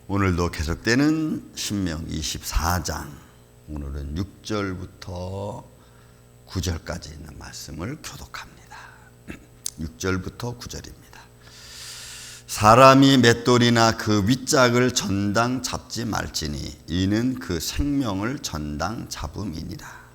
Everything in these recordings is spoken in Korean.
오늘도 계속되는 신명 24장, 오늘은 6절부터 9절까지 있는 말씀을 교독합니다. 6절부터 9절입니다. 사람이 맷돌이나 그 윗짝을 전당 잡지 말지니 이는 그 생명을 전당 잡음이니라.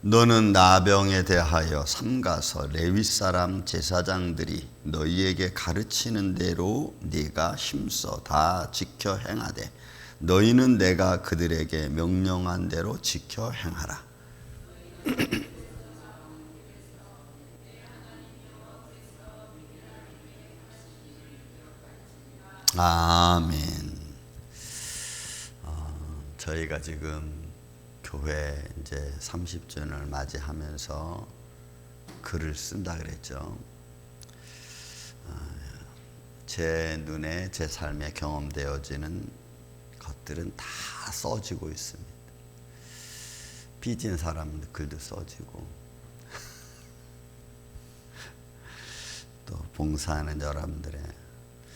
너는 나병에 대하여 삼가서 레위 사람 제사장들이 너희에게 가르치는 대로 네가 힘써 다 지켜 행하되 너희는 내가 그들에게 명령한 대로 지켜 행하라. 아멘. 저희가 지금 교회 이제 30주년을 맞이하면서 글을 쓴다 그랬죠. 제 눈에 제 삶에 경험되어지는 것들은 다 써지고 있습니다. 삐진 사람 글도 써지고 또 봉사하는 여러분들의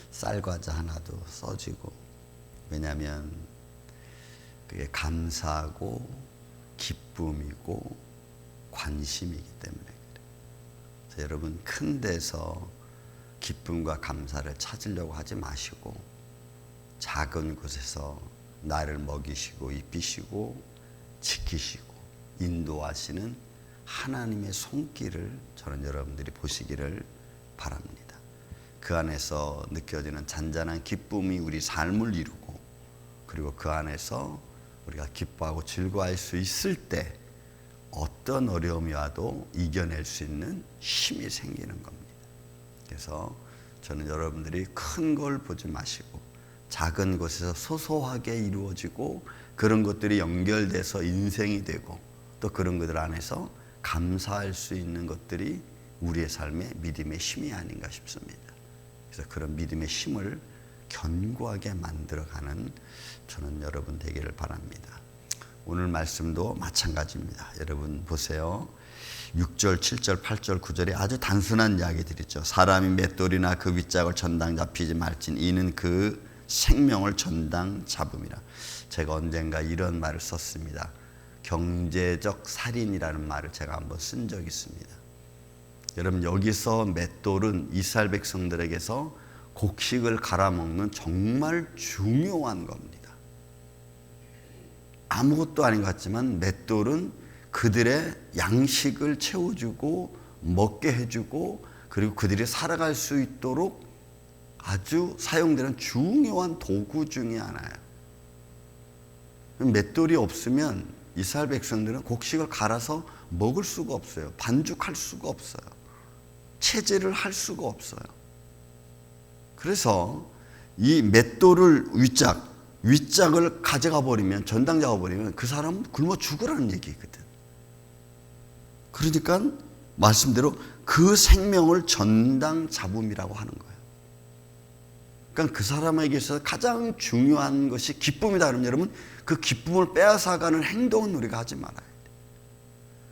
쌀과자 하나도 써지고, 왜냐하면 그게 감사하고 기쁨이고 관심이기 때문에 그래요. 그래서 여러분, 큰 데서 기쁨과 감사를 찾으려고 하지 마시고 작은 곳에서 나를 먹이시고 입히시고 지키시고 인도하시는 하나님의 손길을 저는 여러분들이 보시기를 바랍니다. 그 안에서 느껴지는 잔잔한 기쁨이 우리 삶을 이루고, 그리고 그 안에서 우리가 기뻐하고 즐거워할 수 있을 때 어떤 어려움이 와도 이겨낼 수 있는 힘이 생기는 겁니다. 그래서 저는 여러분들이 큰 걸 보지 마시고 작은 곳에서 소소하게 이루어지고 그런 것들이 연결돼서 인생이 되고 또 그런 것들 안에서 감사할 수 있는 것들이 우리의 삶의 믿음의 힘이 아닌가 싶습니다. 그래서 그런 믿음의 힘을 견고하게 만들어가는 저는 여러분 되기를 바랍니다. 오늘 말씀도 마찬가지입니다. 여러분 보세요. 6절, 7절, 8절, 9절에 아주 단순한 이야기들이죠. 사람이 맷돌이나 그 윗짝을 전당 잡히지 말진 이는 그 생명을 전당 잡음이라. 제가 언젠가 이런 말을 썼습니다. 경제적 살인이라는 말을 제가 한번 쓴 적이 있습니다. 여러분, 여기서 맷돌은 이스라엘 백성들에게서 곡식을 갈아먹는 정말 중요한 겁니다. 아무것도 아닌 것 같지만 맷돌은 그들의 양식을 채워주고 먹게 해주고 그리고 그들이 살아갈 수 있도록 아주 사용되는 중요한 도구 중에 하나예요. 맷돌이 없으면 이스라엘 백성들은 곡식을 갈아서 먹을 수가 없어요. 반죽할 수가 없어요. 체제를 할 수가 없어요. 그래서 이 맷돌을 윗짝을 가져가 버리면, 전당 잡아버리면 그 사람은 굶어 죽으라는 얘기거든. 그러니까 말씀대로 그 생명을 전당 잡음이라고 하는 거예요. 그러니까 그 사람에게 있어서 가장 중요한 것이 기쁨이다 그러면 여러분, 그 기쁨을 빼앗아가는 행동은 우리가 하지 말아야 돼요.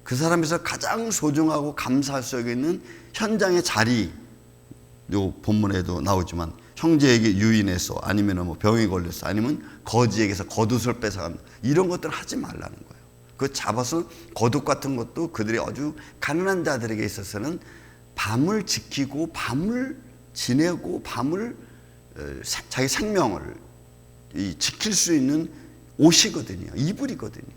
그 사람에서 가장 소중하고 감사할 수 있는 현장의 자리, 요 본문에도 나오지만 형제에게 유인해서 아니면 뭐 병에 걸려서 아니면 거지에게서 겉옷을 뺏어간다, 이런 것들을 하지 말라는 거예요. 그 잡아서 겉옷 같은 것도 그들이 아주 가난한 자들에게 있어서는 밤을 지키고 밤을 지내고 밤을 자기 생명을 지킬 수 있는 옷이거든요. 이불이거든요.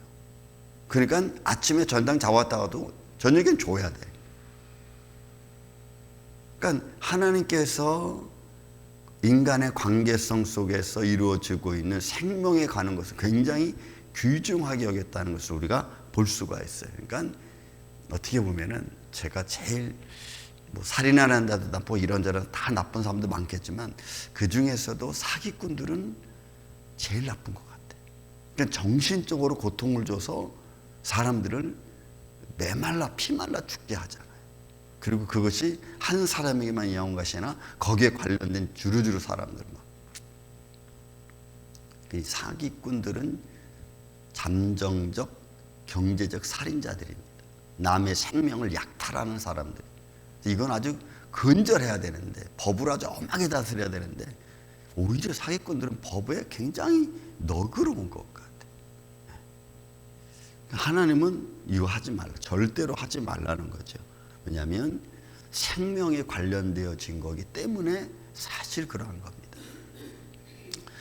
그러니까 아침에 전당 잡았다가도 저녁엔 줘야 돼. 그러니까 하나님께서 인간의 관계성 속에서 이루어지고 있는 생명에 관한 것을 굉장히 귀중하게 여겼다는 것을 우리가 볼 수가 있어요. 그러니까 어떻게 보면은 제가 제일 뭐 살인하는 자도 나쁘고 이런저런 다 나쁜 사람도 많겠지만 그 중에서도 사기꾼들은 제일 나쁜 것 같아요. 그러니까 정신적으로 고통을 줘서 사람들을 메말라 피말라 죽게 하잖아요. 그리고 그것이 한 사람에게만 이용한 것이 아니라 거기에 관련된 주루주루 사람들 막. 이 사기꾼들은 잠정적 경제적 살인자들입니다. 남의 생명을 약탈하는 사람들. 이건 아주 근절해야 되는데, 법을 아주 엄하게 다스려야 되는데, 오히려 사기꾼들은 법에 굉장히 너그러운 것 같아요. 하나님은 이거 하지 말라, 절대로 하지 말라는 거죠. 왜냐하면 생명에 관련되어진 거기 때문에 사실 그러한 겁니다.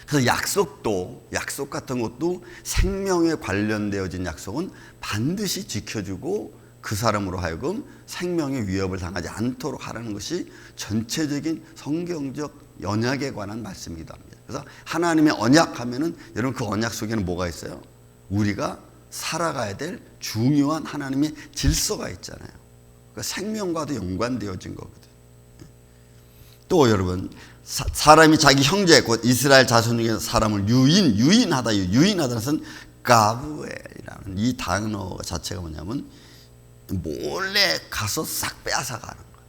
그래서 약속 같은 것도 생명에 관련되어진 약속은 반드시 지켜주고 그 사람으로 하여금 생명의 위협을 당하지 않도록 하라는 것이 전체적인 성경적 언약에 관한 말씀이기도 합니다. 그래서 하나님의 언약하면은 여러분 그 언약 속에는 뭐가 있어요? 우리가 살아가야 될 중요한 하나님의 질서가 있잖아요. 그러니까 생명과도 연관되어진 거거든요. 또 여러분, 사람이 자기 형제 곧 이스라엘 자손 중에 사람을 유인하다는 것은 가브엘이라는 이 단어 자체가 뭐냐면 몰래 가서 싹 빼앗아가는 거예요.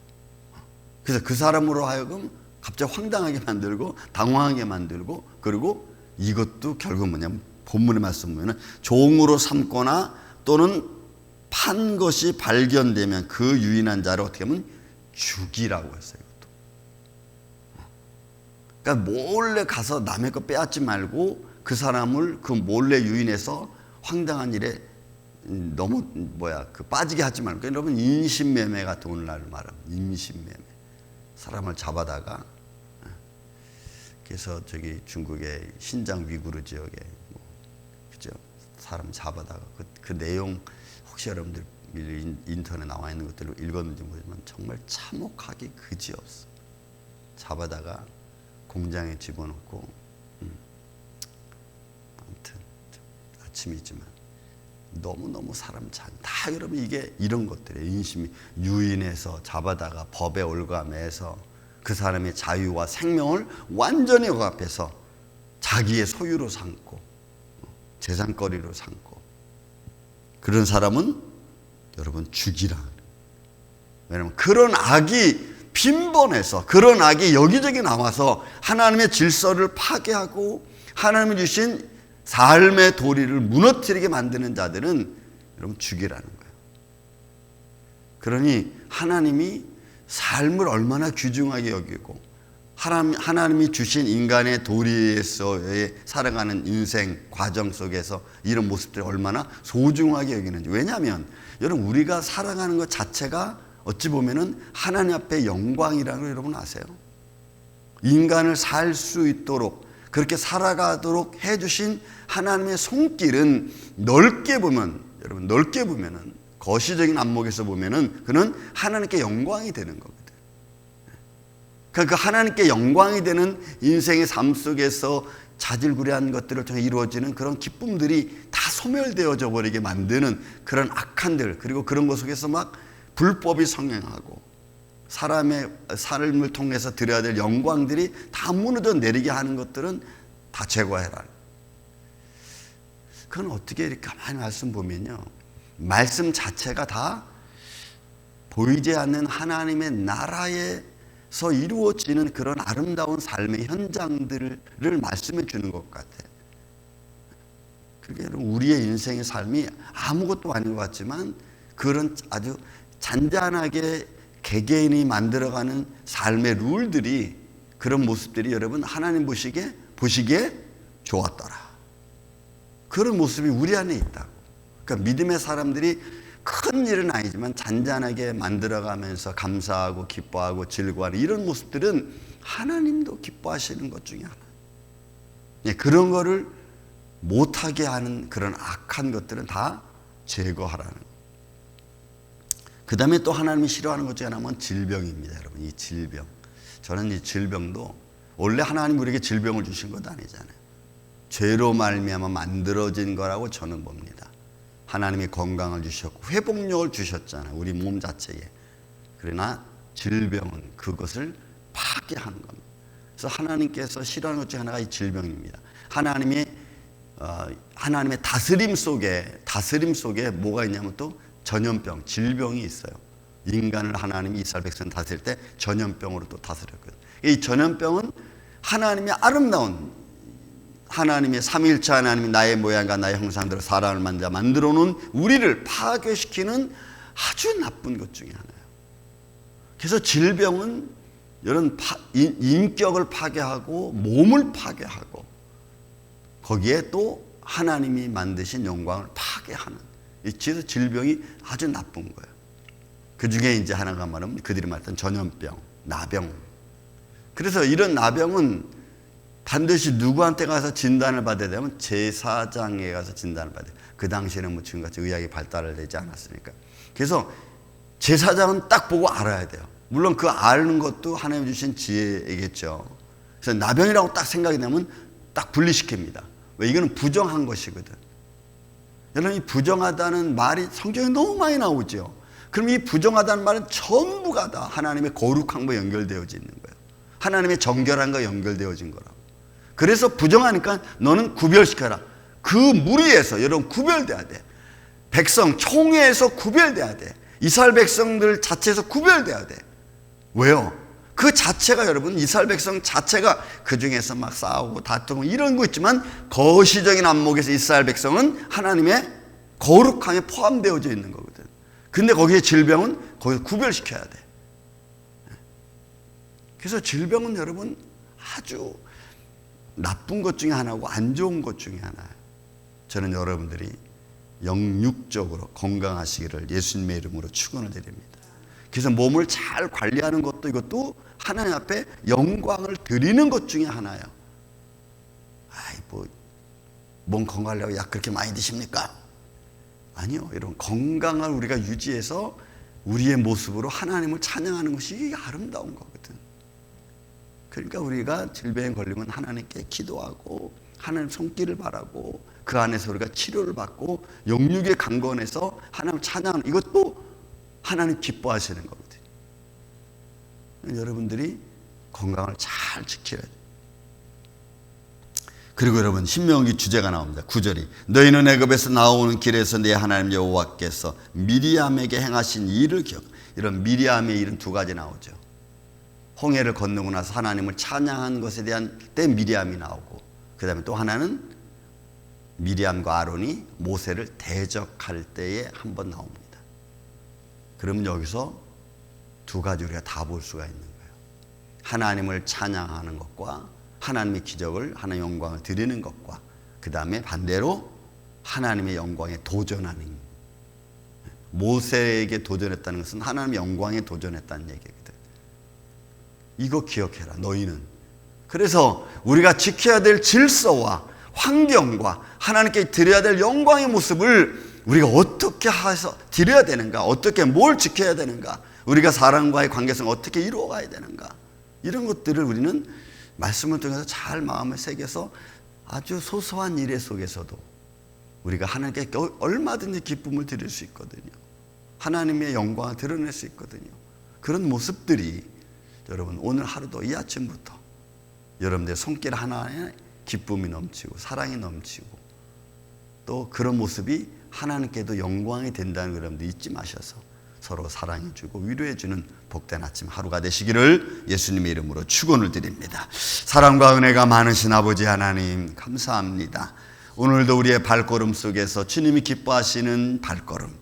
그래서 그 사람으로 하여금 갑자기 황당하게 만들고 당황하게 만들고, 그리고 이것도 결국 뭐냐면 본문의 말씀 보면 종으로 삼거나 또는 판 것이 발견되면 그 유인한 자를 어떻게 하면 죽이라고 했어요. 이것도. 그러니까 몰래 가서 남의 거 빼앗지 말고 그 사람을 그 몰래 유인해서 황당한 일에 너무 빠지게 하지 말고. 그러니까 여러분 인신매매 같은, 오늘날 말하면 인신매매. 사람을 잡아다가, 그래서 저기 중국의 신장 위구르 지역에 그죠? 사람 잡아다가 그 내용 혹시 여러분들 인터넷에 나와 있는 것들을 읽었는지 모르지만 정말 참혹하기 그지없어. 잡아다가 공장에 집어넣고, 아무튼 아침이지만 너무너무 사람 다 여러분 이게 이런 것들이에요. 인심이 유인해서 잡아다가 법에 올가매서 그 사람의 자유와 생명을 완전히 억압해서 자기의 소유로 삼고 재산거리로 삼고, 그런 사람은 여러분 죽이라. 왜냐하면 그런 악이 빈번해서, 그런 악이 여기저기 나와서 하나님의 질서를 파괴하고 하나님이 주신 삶의 도리를 무너뜨리게 만드는 자들은 여러분 죽이라는 거예요. 그러니 하나님이 삶을 얼마나 귀중하게 여기고 하나님이 주신 인간의 도리에서의 살아가는 인생 과정 속에서 이런 모습들이 얼마나 소중하게 여기는지. 왜냐하면 여러분 우리가 살아가는 것 자체가 어찌 보면은 하나님 앞에 영광이라는 걸 여러분 아세요? 인간을 살 수 있도록 그렇게 살아가도록 해주신 하나님의 손길은 넓게 보면, 여러분 넓게 보면은, 거시적인 안목에서 보면은 그는 하나님께 영광이 되는 거거든요. 그러니까 그 하나님께 영광이 되는 인생의 삶 속에서 자질구레한 것들을 통해 이루어지는 그런 기쁨들이 다 소멸되어져 버리게 만드는 그런 악한들, 그리고 그런 것 속에서 막 불법이 성행하고 사람의 삶을 통해서 드려야 될 영광들이 다 무너져 내리게 하는 것들은 다 제거해라. 그건 어떻게 이렇게 가만히 말씀 보면요, 말씀 자체가 다 보이지 않는 하나님의 나라에서 이루어지는 그런 아름다운 삶의 현장들을 말씀해 주는 것 같아요. 그게 우리의 인생의 삶이 아무것도 아닌 것 같지만 그런 아주 잔잔하게 개개인이 만들어가는 삶의 룰들이, 그런 모습들이 여러분 하나님 보시기에 좋았더라. 그런 모습이 우리 안에 있다. 그러니까 믿음의 사람들이 큰 일은 아니지만 잔잔하게 만들어가면서 감사하고 기뻐하고 즐거워하는 이런 모습들은 하나님도 기뻐하시는 것 중에 하나. 그런 거를 못하게 하는 그런 악한 것들은 다 제거하라는 거예요. 그 다음에 또 하나님이 싫어하는 것 중에 하나는 질병입니다. 여러분 이 질병, 저는 이 질병도 원래 하나님 우리에게 질병을 주신 것 아니잖아요. 죄로 말미암아 만들어진 거라고 저는 봅니다. 하나님이 건강을 주셨고 회복력을 주셨잖아요, 우리 몸 자체에. 그러나 질병은 그것을 파괴하는 겁니다. 그래서 하나님께서 싫어하는 것 중에 하나가 이 질병입니다. 하나님의 다스림 속에 뭐가 있냐면 또 전염병, 질병이 있어요. 인간을 하나님이 이스라엘 백성 다스릴 때 전염병으로 또 다스렸거든요. 이 전염병은 하나님의 아름다운 하나님의 삼위일체 하나님이 나의 모양과 나의 형상대로 사람을 만들어 놓은 우리를 파괴시키는 아주 나쁜 것 중에 하나예요. 그래서 질병은 이런 인격을 파괴하고 몸을 파괴하고 거기에 또 하나님이 만드신 영광을 파괴하는, 그래서 질병이 아주 나쁜 거예요. 그 중에 이제 하나가 말하면 그들이 말했던 전염병, 나병. 그래서 이런 나병은 반드시 누구한테 가서 진단을 받아야 되면 제사장에 가서 진단을 받아야 돼요. 그 당시에는 뭐 지금같이 의학이 발달을 되지 않았으니까. 그래서 제사장은 딱 보고 알아야 돼요. 물론 그 아는 것도 하나님 주신 지혜이겠죠. 그래서 나병이라고 딱 생각이 되면 딱 분리시킵니다. 왜? 이거는 부정한 것이거든. 여러분, 이 부정하다는 말이 성경에 너무 많이 나오죠. 그럼 이 부정하다는 말은 전부가 다 하나님의 거룩한 거 연결되어져 있는 거예요. 하나님의 정결한 거 연결되어진 거라고. 그래서 부정하니까 너는 구별시켜라. 그 무리에서 여러분 구별돼야 돼. 백성 총회에서 구별돼야 돼. 이스라엘 백성들 자체에서 구별돼야 돼. 왜요? 그 자체가 여러분 이스라엘 백성 자체가 그 중에서 막 싸우고 다투고 이런 거 있지만 거시적인 안목에서 이스라엘 백성은 하나님의 거룩함에 포함되어져 있는 거거든. 근데 거기에 질병은 거기서 구별시켜야 돼. 그래서 질병은 여러분 아주 나쁜 것 중에 하나고 안 좋은 것 중에 하나예요. 저는 여러분들이 영육적으로 건강하시기를 예수님의 이름으로 축원을 드립니다. 그래서 몸을 잘 관리하는 것도 이것도 하나님 앞에 영광을 드리는 것 중에 하나예요. 아이 몸 건강하려고 약 그렇게 많이 드십니까? 아니요. 이런 건강을 우리가 유지해서 우리의 모습으로 하나님을 찬양하는 것이 이게 아름다운 거거든. 그러니까 우리가 질병에 걸리면 하나님께 기도하고 하나님 손길을 바라고 그 안에서 우리가 치료를 받고 영육의 강건에서 하나님 찬양하는 이것도 하나님 기뻐하시는 거거든요. 여러분들이 건강을 잘 지켜야 돼요. 그리고 여러분 신명기 주제가 나옵니다. 9절이 너희는 애굽에서 나오는 길에서 내 하나님 여호와께서 미리암에게 행하신 일을 기억. 이런 미리암의 일은 두 가지 나오죠. 홍해를 건너고 나서 하나님을 찬양한 것에 대한 때 미리암이 나오고, 그 다음에 또 하나는 미리암과 아론이 모세를 대적할 때에 한 번 나옵니다. 그러면 여기서 두 가지 우리가 다 볼 수가 있는 거예요. 하나님을 찬양하는 것과 하나님의 기적을, 하나님의 영광을 드리는 것과 그 다음에 반대로 하나님의 영광에 도전하는, 모세에게 도전했다는 것은 하나님의 영광에 도전했다는 얘기거든. 이거 기억해라 너희는. 그래서 우리가 지켜야 될 질서와 환경과 하나님께 드려야 될 영광의 모습을 우리가 어떻게 해서 드려야 되는가, 어떻게 뭘 지켜야 되는가, 우리가 사람과의 관계성을 어떻게 이루어가야 되는가, 이런 것들을 우리는 말씀을 통해서 잘 마음에 새겨서 아주 소소한 일 속에서도 우리가 하나님께 얼마든지 기쁨을 드릴 수 있거든요. 하나님의 영광을 드러낼 수 있거든요. 그런 모습들이 여러분 오늘 하루도 이 아침부터 여러분들의 손길 하나에 기쁨이 넘치고 사랑이 넘치고 또 그런 모습이 하나님께도 영광이 된다는 걸 여러분들 잊지 마셔서 서로 사랑해주고 위로해주는 복된 아침 하루가 되시기를 예수님의 이름으로 축원을 드립니다. 사랑과 은혜가 많으신 아버지 하나님 감사합니다. 오늘도 우리의 발걸음 속에서 주님이 기뻐하시는 발걸음,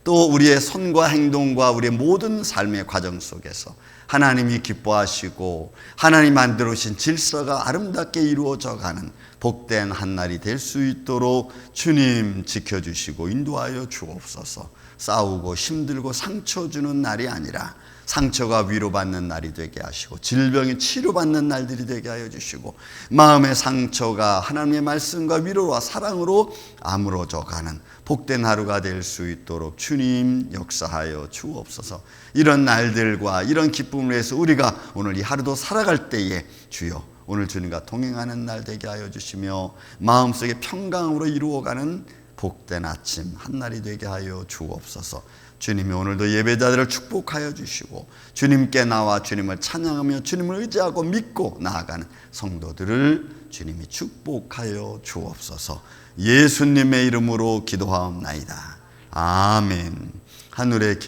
또 우리의 손과 행동과 우리의 모든 삶의 과정 속에서 하나님이 기뻐하시고 하나님 만들어 오신 질서가 아름답게 이루어져 가는 복된 한날이 될 수 있도록 주님 지켜주시고 인도하여 주옵소서. 싸우고 힘들고 상처 주는 날이 아니라 상처가 위로받는 날이 되게 하시고 질병이 치료받는 날들이 되게 하여 주시고 마음의 상처가 하나님의 말씀과 위로와 사랑으로 아물어져 가는 복된 하루가 될 수 있도록 주님 역사하여 주옵소서. 이런 날들과 이런 기쁨을 위해서 우리가 오늘 이 하루도 살아갈 때에 주여 오늘 주님과 동행하는 날 되게 하여 주시며 마음속에 평강으로 이루어가는 복된 아침 한날이 되게 하여 주옵소서. 주님이 오늘도 예배자들을 축복하여 주시고 주님께 나와 주님을 찬양하며 주님을 의지하고 믿고 나아가는 성도들을 주님이 축복하여 주옵소서. 예수님의 이름으로 기도하옵나이다. 아멘. 하늘의